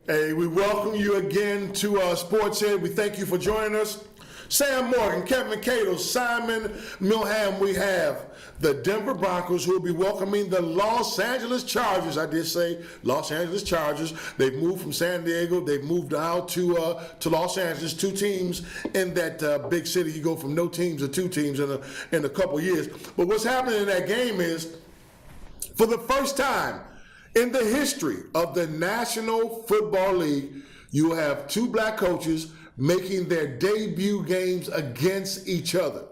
Hey, we welcome you again to SportsHeads. We thank you for joining us. Sam Morgan, Kevin Cato, Simon Milham. We have the Denver Broncos who will be welcoming the Los Angeles Chargers. I did say Los Angeles Chargers. They've moved from San Diego. They've moved out to Los Angeles. Two teams in that big city. You go from no teams to two teams in a couple years. But what's happening in that game is, for the first time in the history of the National Football League, you have two black coaches making their debut games against each other.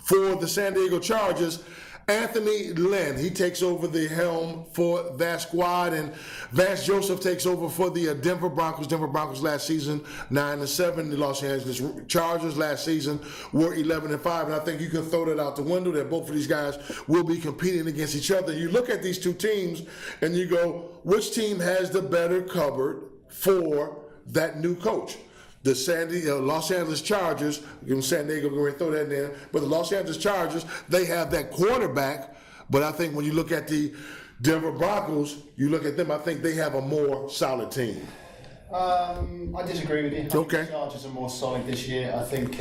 For the San Diego Chargers, Anthony Lynn, he takes over the helm for that squad, and Vance Joseph takes over for the Denver Broncos. Denver Broncos last season 9-7. The Los Angeles Chargers last season were 11-5, and I think you can throw that out the window that both of these guys will be competing against each other. You look at these two teams and you go, which team has the better cupboard for that new coach? The Los Angeles Chargers, San Diego, we're going to throw that in there, but the Los Angeles Chargers, they have that quarterback, but I think when you look at the Denver Broncos, you look at them, I think they have a more solid team. I disagree with you. I think the Chargers are more solid this year. I think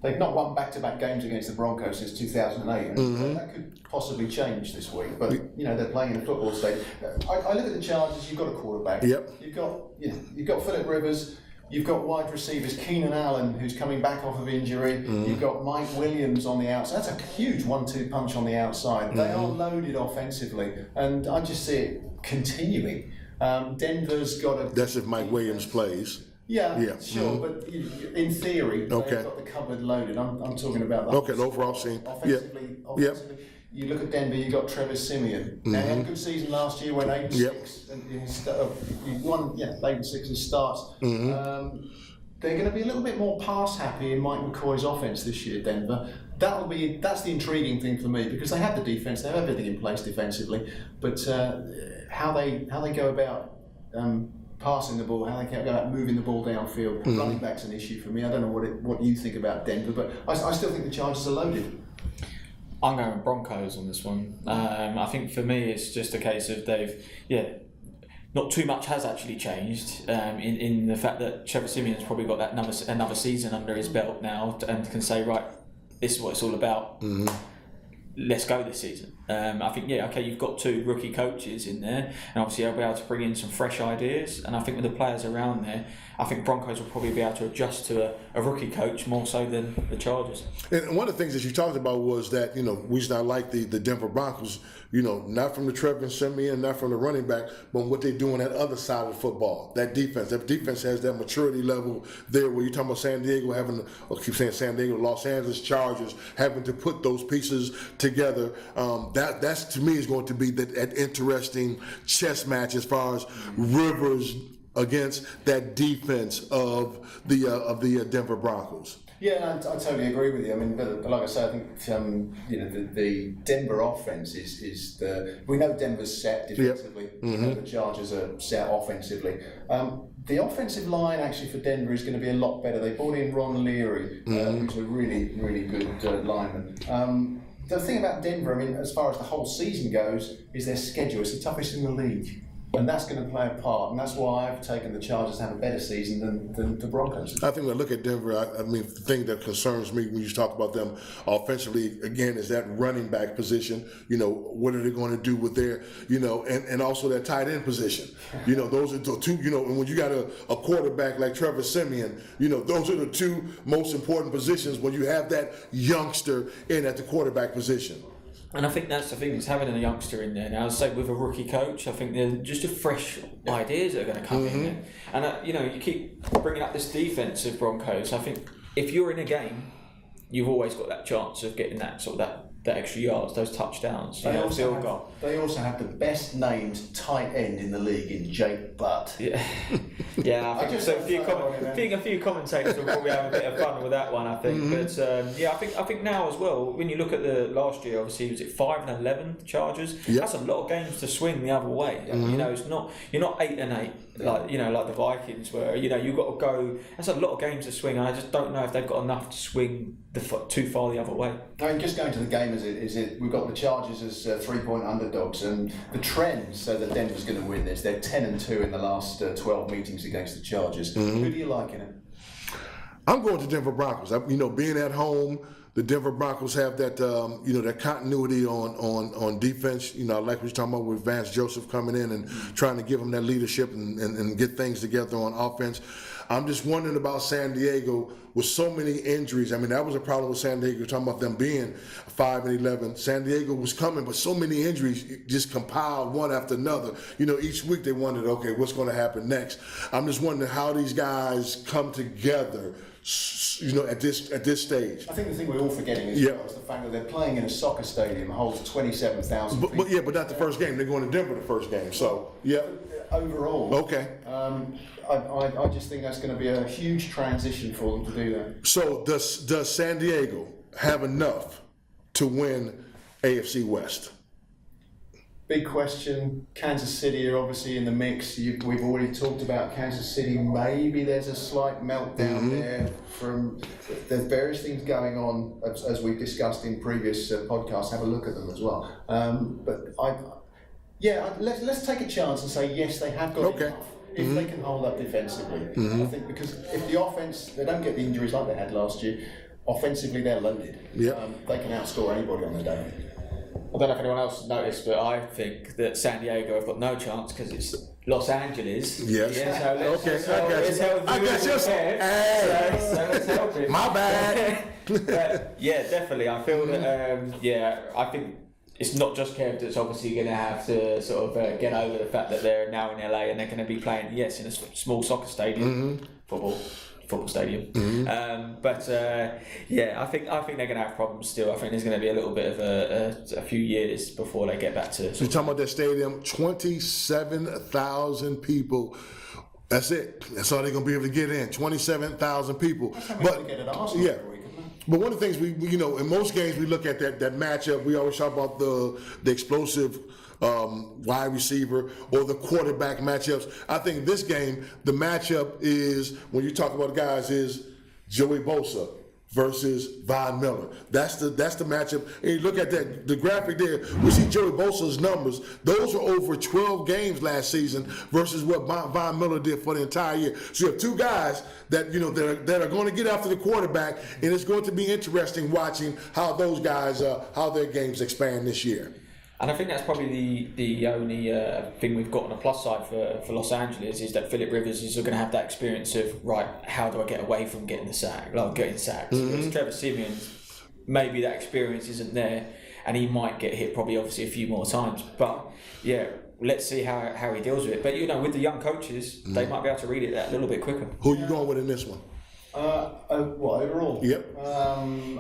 they've not won back-to-back games against the Broncos since 2008, and that could possibly change this week. But they're playing in a football state. I look at the Chargers. You've got a quarterback. Yep. You've got Phillip Rivers. You've got wide receivers Keenan Allen, who's coming back off of injury. You've got Mike Williams on the outside. That's a huge 1-2 punch on the outside. They are loaded offensively, and I just see it continuing. Denver's got a. That's if Mike Williams plays. Yeah, sure, but in theory, they've got the cupboard loaded. I'm talking about that. The overall scene. Offensively, you look at Denver, you got Trevor Siemian. Now, he had a good season last year, went 8-6, and he won 8-6 in starts. They're going to be a little bit more pass happy in Mike McCoy's offense this year, Denver. That's the intriguing thing for me, because they have the defense, they have everything in place defensively, but how they go about passing the ball, how they go about moving the ball downfield, running back's an issue for me. I don't know what you think about Denver, but I still think the Chargers are loaded. I'm going with Broncos on this one. I think for me it's just a case of not too much has actually changed in the fact that Trevor Siemian's probably got that another season under his belt now and can say, right, this is what it's all about. Let's go this season. I think, you've got two rookie coaches in there, and obviously they'll be able to bring in some fresh ideas. And I think with the players around there, I think Broncos will probably be able to adjust to a rookie coach more so than the Chargers. And one of the things that you talked about was that, we just not like the Denver Broncos, not from the Trevor Siemian, not from the running back, but what they do on that other side of football, that defense. That defense has that maturity level there where you're talking about San Diego San Diego, Los Angeles Chargers having to put those pieces together. That's to me is going to be that interesting chess match as far as Rivers against that defense of the Denver Broncos. Yeah, I totally agree with you. I mean, but like I say, I think the Denver offense is we know Denver's set defensively. We know the Chargers are set offensively. The offensive line actually for Denver is going to be a lot better. They brought in Ron Leary, who's a really, really good lineman. The thing about Denver, I mean, as far as the whole season goes, is their schedule. It's the toughest in the league. And that's going to play a part, and that's why I've taken the Chargers to have a better season than the Broncos. I think when I look at Denver, I mean, the thing that concerns me when you talk about them offensively, again, is that running back position. What are they going to do with their, and also that tight end position. Those are the two, and when you got a quarterback like Trevor Siemian, those are the two most important positions when you have that youngster in at the quarterback position. And I think that's the thing, is having a youngster in there now. Say with a rookie coach, I think there's just a fresh ideas that are going to come in there. And you keep bringing up this defense of Broncos. I think if you're in a game, you've always got that chance of getting that sort of that extra yards, those touchdowns. They also have the best named tight end in the league in Jake Butt. Yeah, I think so. A few commentators will probably have a bit of fun with that one. I think, but I think now as well. When you look at the last year, obviously was it 5-11 Chargers? That's a lot of games to swing the other way. It's not you're not 8-8. like the Vikings were. You've got to go. That's a lot of games to swing, and I just don't know if they've got enough to swing too far the other way. I mean, just going to the game we've got the Chargers as 3-point underdogs, and the trend so that Denver's going to win this. They're 10-2 in the last 12 meetings against the Chargers. Who do you like in it? I'm going to Denver Broncos. Being at home, the Denver Broncos have that, that continuity on defense. I like what you're talking about with Vance Joseph coming in and trying to give them that leadership and get things together on offense. I'm just wondering about San Diego with so many injuries. I mean, that was a problem with San Diego, talking about them being 5-11. San Diego was coming, but so many injuries just compiled one after another. Each week they wondered, okay, what's going to happen next? I'm just wondering how these guys come together, at this stage. I think the thing we're all forgetting is the fact that they're playing in a soccer stadium holds 27,000 people. But not the first game. They're going to Denver the first game. So, yeah. Overall. Okay. I just think that's going to be a huge transition for them to do that. So does San Diego have enough to win AFC West? Big question. Kansas City are obviously in the mix. We've already talked about Kansas City. Maybe there's a slight meltdown there from. There's various things going on as we've discussed in previous podcasts. Have a look at them as well. Let's take a chance and say yes, they have got enough. If they can hold up defensively, I think, because if the offense, they don't get the injuries like they had last year. Offensively, they're loaded. They can outscore anybody on the day. I don't know if anyone else noticed, but I think that San Diego have got no chance because it's Los Angeles. Yes. I got you. So let's help it. My bad. But, definitely. I feel that. I think it's not just Kev that's obviously going to have to sort of get over the fact that they're now in LA and they're going to be playing, in a small soccer stadium, football stadium. I think they're going to have problems still. I think there's going to be a little bit of a few years before they get back to. So you're talking about that stadium, 27,000 people. That's it. That's all they're going to be able to get in. 27,000 people. That's how many they get at Arsenal every week. But one of the things we in most games we look at that matchup. We always talk about the explosive wide receiver or the quarterback matchups. I think this game the matchup is, when you talk about guys, is Joey Bosa versus Von Miller. That's the matchup. And you look at the graphic there, we see Joey Bosa's numbers. Those were over 12 games last season versus what Von Miller did for the entire year. So you have two guys that that are going to get after the quarterback, and it's going to be interesting watching how those guys how their games expand this year. And I think that's probably the only thing we've got on the plus side for Los Angeles is that Philip Rivers is going to have that experience of, right, how do I get away from getting sacked? Whereas Trevor Siemian, maybe that experience isn't there, and he might get hit probably obviously a few more times. But let's see how he deals with it. But with the young coaches, they might be able to read it that a little bit quicker. Who are you going with in this one? Overall? Yep. I'm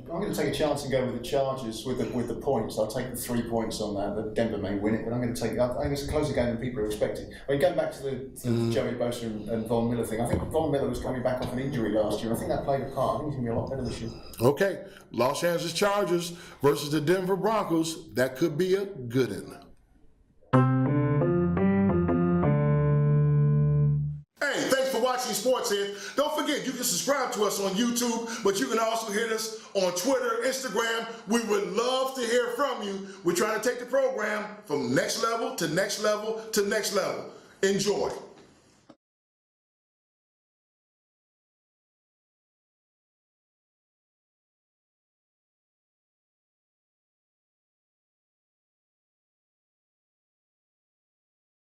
going to take a chance and go with the Chargers with the points. I'll take the 3 points on that. The Denver may win it, but I think it's a closer game than people are expecting. I mean, going back to the Joey Bosa and Von Miller thing, I think Von Miller was coming back off an injury last year. I think that played a part. I think he's going to be a lot better this year. Okay, Los Angeles Chargers versus the Denver Broncos. That could be a good one. Watching SportsHeads. Don't forget, you can subscribe to us on YouTube, but you can also hit us on Twitter, Instagram. We would love to hear from you. We're trying to take the program from next level to next level to next level. Enjoy.